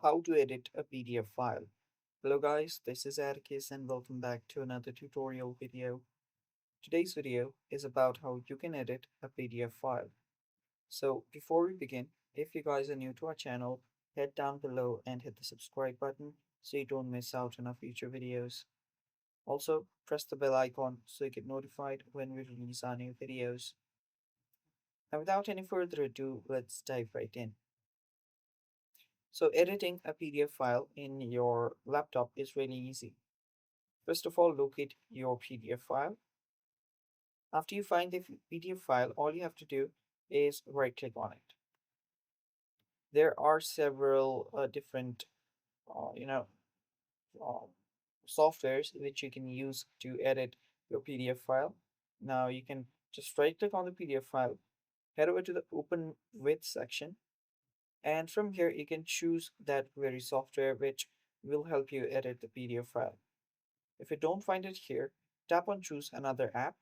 How to edit a PDF file. Hello guys, this is Atticus and welcome back to another tutorial video. Today's video is about how you can edit a PDF file. So before we begin, if you guys are new to our channel, head down below and hit the subscribe button so you don't miss out on our future videos. Also, press the bell icon so you get notified when we release our new videos. And without any further ado, let's dive right in. So editing a PDF file in your laptop is really easy. First of all, locate your PDF file. After you find the PDF file, all you have to do is right click on it. There are several different, uh, you know, uh, softwares which you can use to edit your PDF file. Now you can just right click on the PDF file, head over to the Open With section, and from here you can choose that very software which will help you edit the PDF file. If you don't find it here, tap on Choose Another App.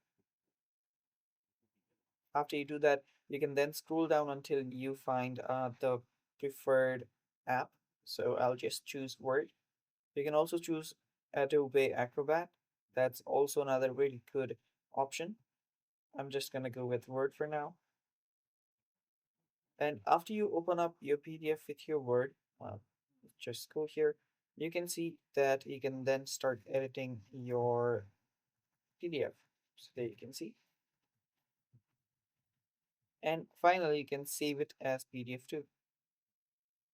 After you do that, you can then scroll down until you find the preferred app. So I'll just choose Word. You can also choose Adobe Acrobat. That's also another really good option. I'm just going to go with Word for now. And after you open up your PDF with your Word, just go here. You can see that you can then start editing your PDF. So there you can see. And finally, you can save it as PDF too.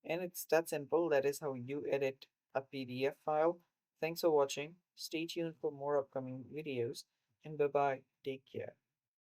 And it's that simple. That is how you edit a PDF file. Thanks for watching. Stay tuned for more upcoming videos. And bye bye. Take care.